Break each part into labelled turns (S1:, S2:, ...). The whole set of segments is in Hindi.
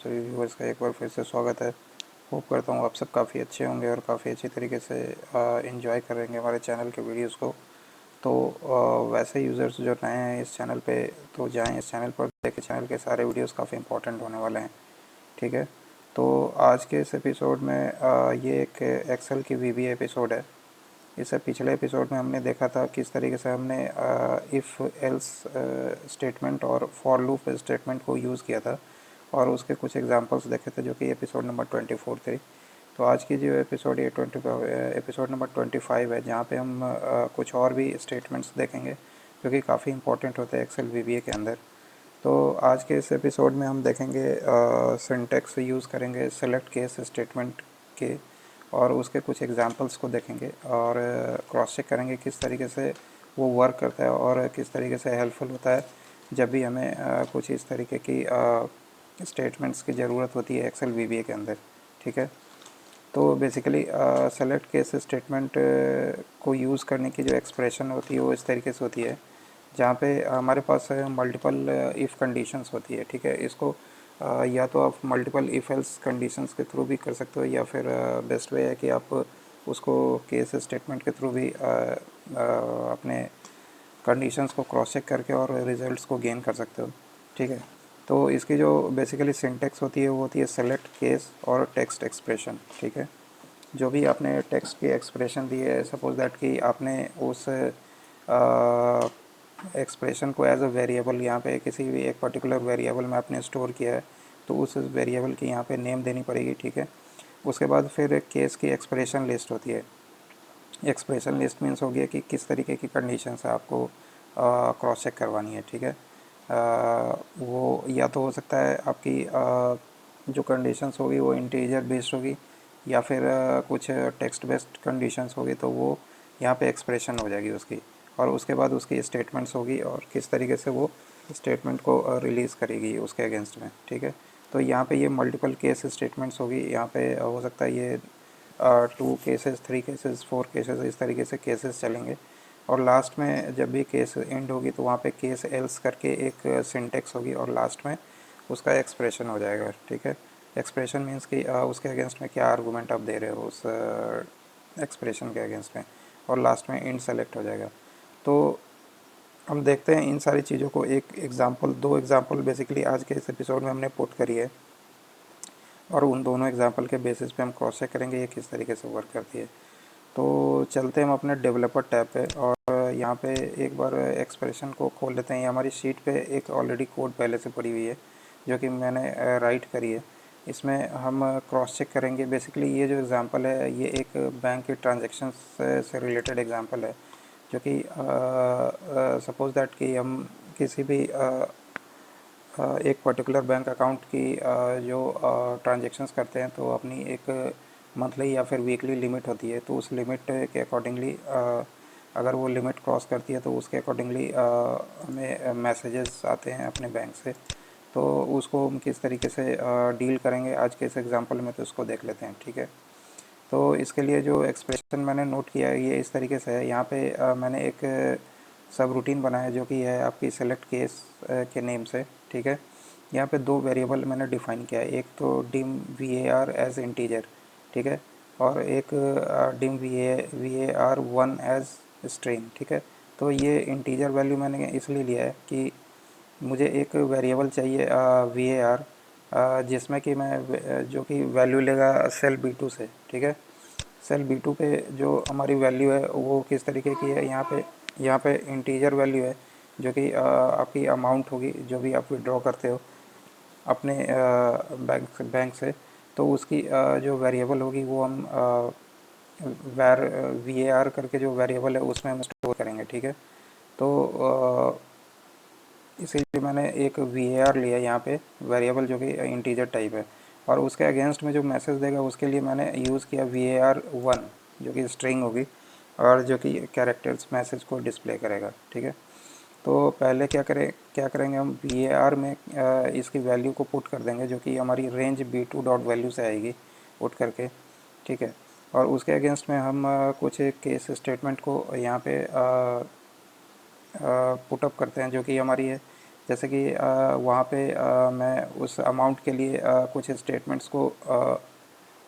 S1: सभी व्यूवर्स का एक बार फिर से स्वागत है। होप करता हूँ आप सब काफ़ी अच्छे होंगे और काफ़ी अच्छी तरीके से एंजॉय करेंगे हमारे चैनल के वीडियोस को। तो वैसे यूज़र्स जो नए हैं इस चैनल पे तो जाएं इस चैनल पर, देखें चैनल के सारे वीडियोस काफ़ी इंपॉर्टेंट होने वाले हैं। ठीक है, तो आज के इस एपिसोड में ये एक एक्सेल की वीबी एपिसोड है। इससे पिछले एपिसोड में हमने देखा था किस तरीके से हमने इफ़ एल्स स्टेटमेंट और फॉर लूप स्टेटमेंट को यूज़ किया था और उसके कुछ एग्जांपल्स देखे थे, जो कि एपिसोड नंबर 24 थे। तो आज की जो एपिसोड ये एपिसोड नंबर 25 है, जहाँ पे हम कुछ और भी स्टेटमेंट्स देखेंगे जो कि काफ़ी इंपॉर्टेंट होते हैं एक्सेल वीबीए के अंदर। तो आज के इस एपिसोड में हम देखेंगे सिंटैक्स यूज़ करेंगे सेलेक्ट केस स्टेटमेंट के, और उसके कुछ एग्जांपल्स को देखेंगे और क्रॉस चेक करेंगे किस तरीके से वो वर्क करता है और किस तरीके से हेल्पफुल होता है जब भी हमें कुछ इस तरीके की स्टेटमेंट्स की ज़रूरत होती है एक्सेल वीबीए के अंदर। ठीक है, तो बेसिकली सेलेक्ट केस स्टेटमेंट को यूज़ करने की जो एक्सप्रेशन होती है वो इस तरीके से होती है, जहाँ पे हमारे पास मल्टीपल इफ़ कंडीशंस होती है। ठीक है, इसको या तो आप मल्टीपल इफ़ एल्स कंडीशंस के थ्रू भी कर सकते हो, या फिर बेस्ट वे है कि आप उसको केस स्टेटमेंट के थ्रू भी अपने कंडीशंस को क्रॉस चेक करके और रिजल्ट्स को गेन कर सकते हो। ठीक है, तो इसकी जो बेसिकली सिंटेक्स होती है वो होती है सेलेक्ट केस और टेक्स्ट एक्सप्रेशन। ठीक है, जो भी आपने टेक्स्ट की एक्सप्रेशन दी है, सपोज दैट कि आपने उस एक्सप्रेशन को एज अ वेरिएबल यहाँ पे किसी भी एक पर्टिकुलर वेरिएबल में आपने स्टोर किया है, तो उस वेरिएबल की यहाँ पे नेम देनी पड़ेगी। ठीक है, उसके बाद फिर एक केस की एक्सप्रेशन लिस्ट होती है। एक्सप्रेशन लिस्ट मीन्स हो गया कि किस तरीके की कंडीशन से आपको क्रॉस चेक करवानी है। ठीक है, वो या तो हो सकता है आपकी जो कंडीशंस होगी वो इंटीजर बेस्ड होगी, या फिर कुछ टेक्स्ट बेस्ड कंडीशंस होगी, तो वो यहाँ पे एक्सप्रेशन हो जाएगी उसकी, और उसके बाद उसकी स्टेटमेंट्स होगी और किस तरीके से वो स्टेटमेंट को रिलीज़ करेगी उसके अगेंस्ट में। ठीक है, तो यहाँ पे ये मल्टीपल केस स्टेटमेंट्स होगी। यहाँ पे हो सकता है ये 2 केसेस, 3 केसेस, 4 केसेस, इस तरीके से केसेस चलेंगे, और लास्ट में जब भी केस एंड होगी तो वहाँ पे केस एल्स करके एक सिंटेक्स होगी और लास्ट में उसका एक्सप्रेशन हो जाएगा। ठीक है, एक्सप्रेशन मीन्स कि उसके अगेंस्ट में क्या आर्गूमेंट आप दे रहे हो उस एक्सप्रेशन के अगेंस्ट में, और लास्ट में इंड सेलेक्ट हो जाएगा। तो हम देखते हैं इन सारी चीज़ों को एक एग्जांपल, 2 एग्जांपल बेसिकली आज के इस एपिसोड में हमने पुट करी है, और उन दोनों एग्जांपल के बेसिस पे हम क्रॉस चेक करेंगे ये किस तरीके से वर्क करती है। तो चलते हैं हम अपने डेवलपर टैब पे, और यहाँ पे एक बार एक्सप्रेशन को खोल लेते हैं। ये हमारी शीट पे एक ऑलरेडी कोड पहले से पड़ी हुई है जो कि मैंने राइट करी है। इसमें हम क्रॉस चेक करेंगे। बेसिकली ये जो एग्ज़ाम्पल है ये एक बैंक के ट्रांजेक्शन से रिलेटेड एग्ज़ाम्पल है, जो कि सपोज़ दैट कि हम किसी भी एक पर्टिकुलर बैंक अकाउंट की जो ट्रांजेक्शन्स करते हैं तो अपनी एक मंथली या फिर वीकली लिमिट होती है, तो उस लिमिट के अकॉर्डिंगली अगर वो लिमिट क्रॉस करती है तो उसके अकॉर्डिंगली हमें मैसेजेस आते हैं अपने बैंक से। तो उसको हम किस तरीके से डील करेंगे आज के इस एग्जांपल में, तो उसको देख लेते हैं। ठीक है, तो इसके लिए जो एक्सप्रेशन मैंने नोट किया है ये इस तरीके से है। यहाँ पे मैंने एक सब रूटीन बनाया जो कि है आपकी सेलेक्ट केस के नेम से। ठीक है, यहाँ पे 2 वेरिएबल मैंने डिफ़ाइन किया है, एक तो dim v a r as integer. ठीक है, और एक dim v a r one as string. ठीक है, तो ये इंटीजर वैल्यू मैंने इसलिए लिया है कि मुझे एक वेरिएबल चाहिए वी ए आर, जिसमें कि मैं जो कि वैल्यू लेगा सेल B2 से। ठीक है, सेल B2 पे जो हमारी वैल्यू है वो किस तरीके की है, यहाँ पे इंटीजर वैल्यू है जो कि आपकी अमाउंट होगी जो भी आप विड्रॉ करते हो अपने बैंक से, तो उसकी जो वेरिएबल होगी वो हम वैर वी ए आर करके जो वेरिएबल है उसमें हम स्टोर करेंगे। ठीक है, तो इसीलिए मैंने एक वी ए आर लिया यहाँ पे वेरिएबल जो कि इंटीजर टाइप है, और उसके अगेंस्ट में जो मैसेज देगा उसके लिए मैंने यूज़ किया वी ए आर वन, जो कि स्ट्रिंग होगी और जो कि कैरेक्टर्स मैसेज को डिस्प्ले करेगा। ठीक है, तो पहले क्या करेंगे हम वी ए आर में इसकी वैल्यू को पुट कर देंगे जो कि हमारी रेंज B2 डॉट वैल्यू से आएगी पुट करके। ठीक है, और उसके अगेंस्ट में हम कुछ केस स्टेटमेंट को यहाँ पे पुटअप करते हैं जो कि हमारी है जैसे कि वहाँ पे मैं उस अमाउंट के लिए कुछ स्टेटमेंट्स को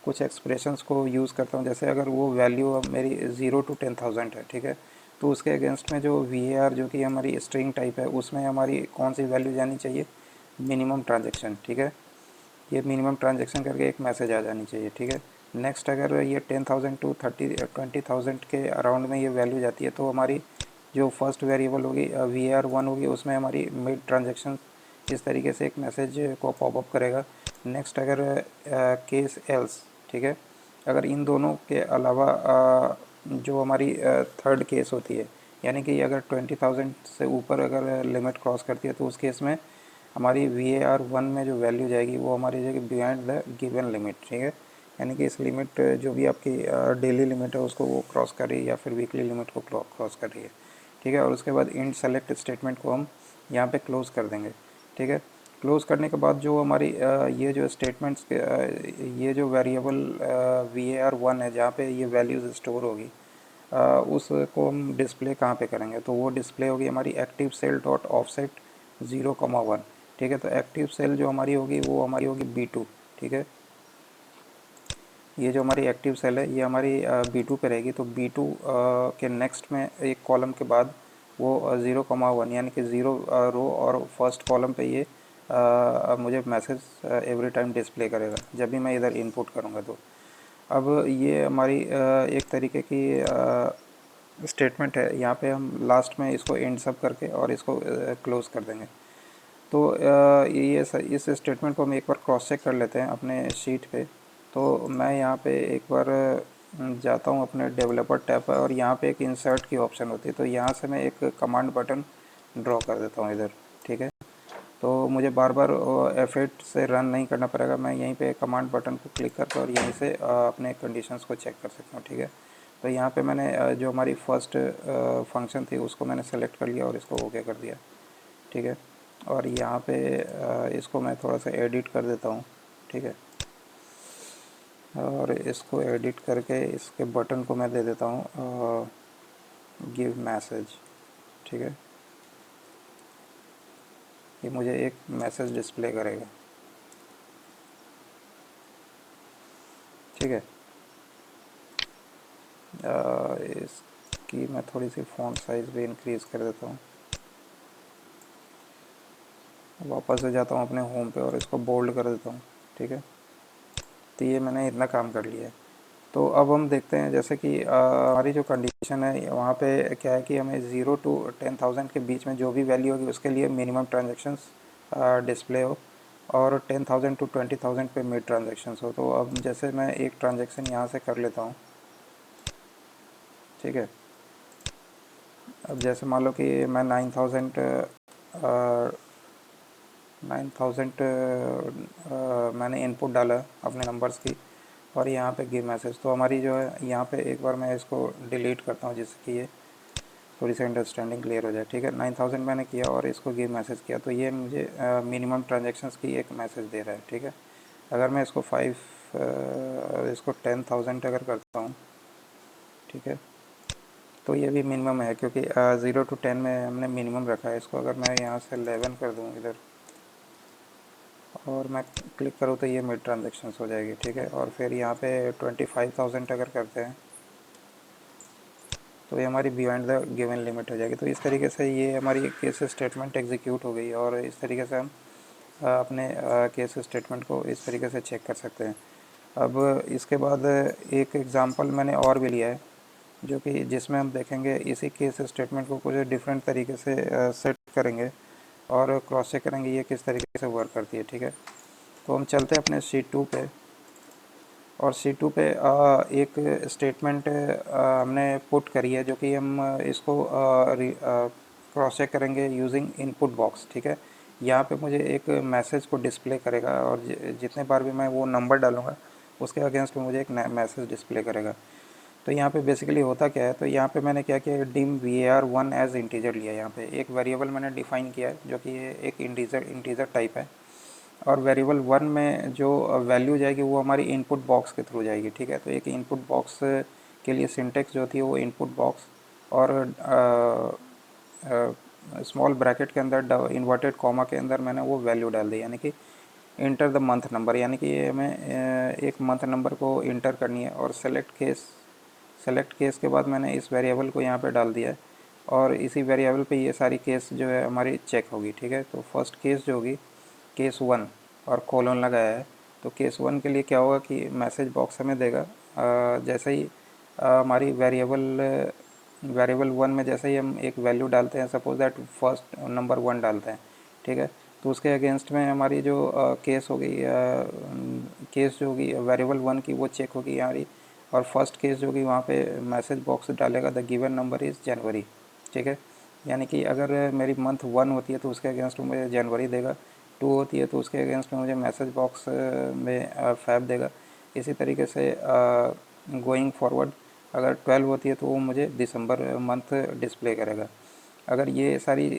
S1: कुछ एक्सप्रेशंस को यूज़ करता हूँ। जैसे अगर वो वैल्यू अब मेरी 0 to 10,000 है, ठीक है, तो उसके अगेंस्ट में जो VAR जो कि हमारी स्ट्रिंग टाइप है उसमें हमारी कौन सी वैल्यू जानी चाहिए, मिनिमम ट्रांजेक्शन, ठीक है। ये मिनिमम ट्रांजेक्शन करके एक मैसेज आ जानी चाहिए, ठीक है। नेक्स्ट अगर ये 10,000 to 20,000 के अराउंड में ये वैल्यू जाती है तो हमारी जो फर्स्ट वेरिएबल होगी VAR1 होगी, उसमें हमारी मिड ट्रांजेक्शन इस तरीके से एक मैसेज को पॉपअप करेगा। नेक्स्ट अगर केस एल्स, ठीक है, अगर इन दोनों के अलावा जो हमारी थर्ड केस होती है, यानी कि अगर 20,000 से ऊपर अगर लिमिट क्रॉस करती है तो उस केस में हमारी VAR1 में जो वैल्यू जाएगी वो हमारी जाएगी बियॉन्ड द गिवन लिमिट, ठीक है। यानी कि इस लिमिट जो भी आपकी डेली लिमिट है उसको वो क्रॉस कर रही है या फिर वीकली लिमिट को क्रॉस कर रही है, ठीक है। और उसके बाद इंड सेलेक्ट स्टेटमेंट को हम यहाँ पे क्लोज़ कर देंगे, ठीक है। क्लोज़ करने के बाद जो हमारी ये जो स्टेटमेंट्स के ये जो वेरिएबल VAR1 है जहाँ पे ये वैल्यूज़ स्टोर होगी, उसको हम डिस्प्ले कहाँ पे करेंगे, तो वो डिस्प्ले होगी हमारी एक्टिव सेल डॉट ऑफसेट 0,1, ठीक है। तो एक्टिव सेल जो हमारी होगी वो हमारी होगी B2, ठीक है। ये जो हमारी एक्टिव सेल है ये हमारी B2 पे रहेगी। तो B2 के नेक्स्ट में एक कॉलम के बाद वो 0,1 यानी कि 0 रो और फर्स्ट कॉलम पे ये मुझे मैसेज एवरी टाइम डिस्प्ले करेगा जब भी मैं इधर इनपुट करूँगा। तो अब ये हमारी एक तरीके की स्टेटमेंट है। यहाँ पे हम लास्ट में इसको एंड सब करके और इसको क्लोज़ कर देंगे। तो ये इस स्टेटमेंट को हम एक बार क्रॉस चेक कर लेते हैं अपने शीट पे। तो मैं यहाँ पे एक बार जाता हूँ अपने डेवलपर टैब पर और यहाँ पे एक इंसर्ट की ऑप्शन होती है। तो यहाँ से मैं एक कमांड बटन ड्रॉ कर देता हूँ इधर, ठीक है। तो मुझे बार बार F8 से रन नहीं करना पड़ेगा, मैं यहीं पे कमांड बटन को क्लिक करके और यहीं से अपने कंडीशंस को चेक कर सकता हूँ, ठीक है। तो यहाँ पे मैंने जो हमारी फर्स्ट फंक्शन थी उसको मैंने सेलेक्ट कर लिया और इसको ओके कर दिया, ठीक है। और यहाँ पे इसको मैं थोड़ा सा एडिट कर देता हूँ, ठीक है। और इसको एडिट करके इसके बटन को मैं दे देता हूँ गिव मैसेज, ठीक है। ये मुझे एक मैसेज डिस्प्ले करेगा, ठीक है। इसकी मैं थोड़ी सी फ़ॉन्ट साइज़ भी इंक्रीज़ कर देता हूँ। वापस से जाता हूँ अपने होम पे और इसको बोल्ड कर देता हूँ, ठीक है। तो ये मैंने इतना काम कर लिया है। तो अब हम देखते हैं जैसे कि हमारी जो कंडीशन है वहाँ पे क्या है कि हमें 0 to 10,000 के बीच में जो भी वैल्यू होगी उसके लिए मिनिमम ट्रांजेक्शन्स डिस्प्ले हो और 10,000 to 20,000 पे मिड ट्रांजेक्शन्स हो। तो अब जैसे मैं एक ट्रांजेक्शन यहाँ से कर लेता हूँ, ठीक है। अब जैसे मान लो कि मैं 9,000 मैंने इनपुट डाला अपने नंबर्स की और यहाँ पे गिव मैसेज। तो हमारी जो है यहाँ पे एक बार मैं इसको डिलीट करता हूँ जिससे कि ये थोड़ी सी अंडरस्टैंडिंग क्लियर हो जाए, ठीक है। 9,000 मैंने किया और इसको गिव मैसेज किया तो ये मुझे मिनिमम ट्रांजेक्शन्स की एक मैसेज दे रहा है, ठीक है। अगर मैं इसको 10,000 अगर करता हूँ, ठीक है, तो ये भी मिनिमम है क्योंकि 0 to 10 में हमने मिनिमम रखा है इसको। अगर मैं यहाँ से 11 कर दूँ इधर और मैं क्लिक करूँ तो ये मिड ट्रांजेक्शन्स हो जाएगी, ठीक है। और फिर यहाँ पे 25,000 अगर करते हैं तो ये हमारी बियॉन्ड द गिवन लिमिट हो जाएगी। तो इस तरीके से ये हमारी केस स्टेटमेंट एग्जीक्यूट हो गई और इस तरीके से हम अपने केस स्टेटमेंट को इस तरीके से चेक कर सकते हैं। अब इसके बाद एक एग्ज़ाम्पल मैंने और भी लिया है जो कि जिसमें हम देखेंगे इसी केस स्टेटमेंट को कुछ डिफरेंट तरीके से सेट करेंगे और क्रॉस चेक करेंगे ये किस तरीके से वर्क करती है, ठीक है। तो हम चलते हैं अपने C2 पे और C2 पे एक स्टेटमेंट हमने पुट करी है जो कि हम इसको क्रॉस चेक करेंगे यूजिंग इनपुट बॉक्स, ठीक है। यहाँ पे मुझे एक मैसेज को डिस्प्ले करेगा और जितने बार भी मैं वो नंबर डालूँगा उसके अगेंस्ट में मुझे एक मैसेज डिस्प्ले करेगा। तो यहाँ पे बेसिकली होता क्या है, तो यहाँ पे मैंने क्या किया, डिम VAR1 एज इंटीजर लिया। यहाँ पे एक वेरिएबल मैंने डिफ़ाइन किया है जो कि ये एक इंटीजर टाइप है और वेरिएबल 1 में जो वैल्यू जाएगी वो हमारी इनपुट बॉक्स के थ्रू जाएगी, ठीक है। तो एक इनपुट बॉक्स के लिए सिंटेक्स जो होती है वो इनपुट बॉक्स और स्मॉल ब्रैकेट के अंदर इन्वर्टेड कॉमा के अंदर मैंने वो वैल्यू डाल दी, यानी कि इंटर द मंथ नंबर, यानी कि ये हमें एक मंथ नंबर को इंटर करनी है। और सेलेक्ट केस के बाद मैंने इस वेरिएबल को यहाँ पे डाल दिया है और इसी वेरिएबल पे ये सारी केस जो है हमारी चेक होगी, ठीक है। तो फर्स्ट केस जो होगी केस 1 और कोलन लगाया है, तो केस 1 के लिए क्या होगा कि मैसेज बॉक्स हमें देगा जैसे ही हमारी वेरिएबल 1 में जैसे ही हम एक वैल्यू डालते हैं, सपोज दैट फर्स्ट नंबर 1 डालते हैं, ठीक है, तो उसके अगेंस्ट में हमारी जो केस होगी केस जो होगी वेरिएबल 1 की वो चेक होगी हमारी। और फर्स्ट केस जो कि वहाँ पे मैसेज बॉक्स डालेगा द गिवन नंबर इज़ जनवरी, ठीक है। यानी कि अगर मेरी मंथ 1 होती है तो उसके अगेंस्ट में मुझे जनवरी देगा, 2 होती है तो उसके अगेंस्ट में मुझे मैसेज बॉक्स में फैब देगा। इसी तरीके से गोइंग फॉरवर्ड अगर 12 होती है तो वो मुझे दिसंबर मंथ डिस्प्ले करेगा। अगर ये सारी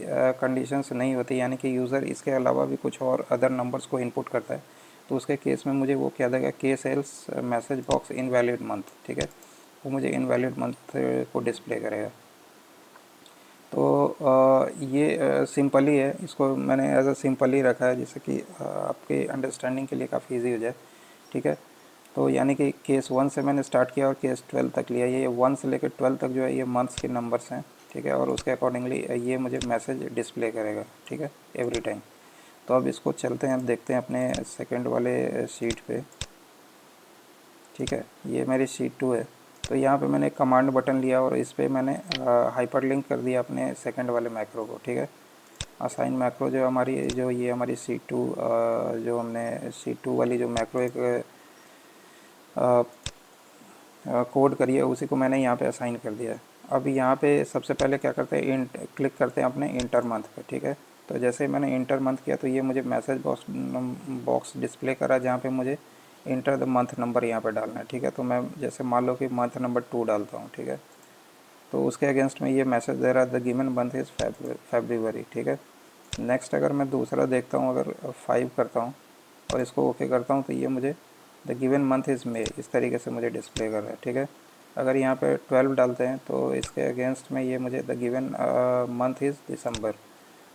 S1: कंडीशंस नहीं होती, यानी कि यूज़र इसके अलावा भी कुछ और अदर नंबर्स को इनपुट करता है, तो उसके केस में मुझे वो क्या देगा, case else message box invalid month, ठीक है, वो मुझे इनवैलिड मंथ को डिस्प्ले करेगा। तो ये सिंपल ही है, इसको मैंने एज अ सिंपल ही रखा है जिससे कि आपके अंडरस्टैंडिंग के लिए काफ़ी इजी हो जाए, ठीक है। तो यानी कि केस 1 से मैंने स्टार्ट किया और केस 12 तक लिया। ये 1 से लेकर 12 तक जो है ये मंथ्स के नंबर्स हैं, ठीक है, और उसके अकॉर्डिंगली ये मुझे मैसेज डिस्प्ले करेगा, ठीक है, एवरी टाइम। तो अब इसको चलते हैं, अब देखते हैं अपने सेकंड वाले शीट पे, ठीक है। ये मेरी शीट 2 है। तो यहाँ पे मैंने कमांड बटन लिया और इस पर मैंने हाइपरलिंक कर दिया अपने सेकंड वाले मैक्रो को, ठीक है। असाइन मैक्रो जो हमारी जो ये हमारी शीट 2 जो हमने शीट 2 वाली जो मैक्रो एक कोड करी है उसी को मैंने यहाँ पे असाइन कर दिया है। अब यहाँ पे सबसे पहले क्या करते हैं, क्लिक करते हैं अपने इंटर मंथ पे, ठीक है। तो जैसे ही मैंने इंटर मंथ किया तो ये मुझे मैसेज बॉक्स डिस्प्ले करा जहाँ पे मुझे इंटर द मंथ नंबर यहाँ पे डालना है, ठीक है। तो मैं जैसे मान लो कि मंथ नंबर 2 डालता हूँ, ठीक है, तो उसके अगेंस्ट में ये मैसेज दे रहा है the given month is February, ठीक है। नेक्स्ट अगर मैं दूसरा देखता हूँ, अगर 5 करता हूँ और इसको ओके करता हूँ तो ये मुझे द गिवन मंथ इज़ मे इस तरीके से मुझे डिस्प्ले कर रहा है, ठीक है। अगर यहाँ पे 12 डालते हैं तो इसके अगेंस्ट में ये मुझे द गिवन मंथ इज़ दिसंबर।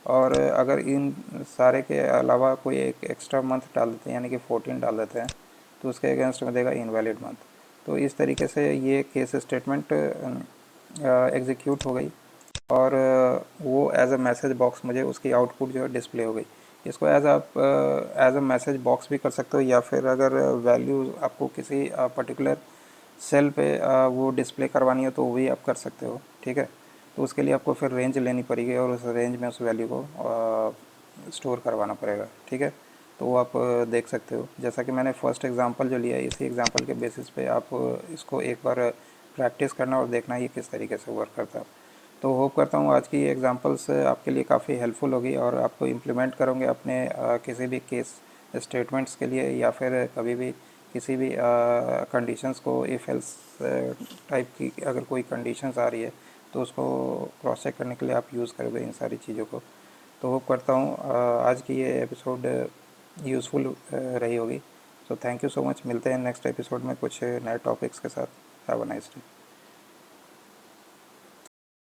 S1: और अगर इन सारे के अलावा कोई एक एक्स्ट्रा मंथ डाल देते हैं, यानी कि 14 डाल देते हैं, तो उसके अगेंस्ट में देगा इनवैलिड मंथ। तो इस तरीके से ये केस स्टेटमेंट एग्जीक्यूट हो गई और वो एज अ मैसेज बॉक्स मुझे उसकी आउटपुट जो है डिस्प्ले हो गई। इसको एज अ मैसेज बॉक्स भी कर सकते हो, या फिर अगर वैल्यू आपको किसी पर्टिकुलर सेल पे वो डिस्प्ले करवानी हो तो वो भी आप कर सकते हो, ठीक है। तो उसके लिए आपको फिर रेंज लेनी पड़ेगी और उस रेंज में उस वैल्यू को स्टोर करवाना पड़ेगा, ठीक है। तो वो आप देख सकते हो। जैसा कि मैंने फर्स्ट एग्जांपल जो लिया है, इसी एग्जांपल के बेसिस पे आप इसको एक बार प्रैक्टिस करना और देखना ये किस तरीके से वर्क करता है। तो होप करता हूँ आज की ये एग्जांपल्स आपके लिए काफ़ी हेल्पफुल होगी और आपको इम्प्लीमेंट करोगे अपने किसी भी केस स्टेटमेंट्स के लिए, या फिर कभी भी किसी भी कंडीशंस को इफ़ एल्स टाइप की अगर कोई कंडीशंस आ रही है तो उसको क्रॉस चेक करने के लिए आप यूज़ करोगे इन सारी चीज़ों को। तो होप करता हूँ आज की ये एपिसोड यूज़फुल रही होगी। So thank you so much, मिलते हैं नेक्स्ट एपिसोड में कुछ नए टॉपिक्स के साथ। Have a nice day.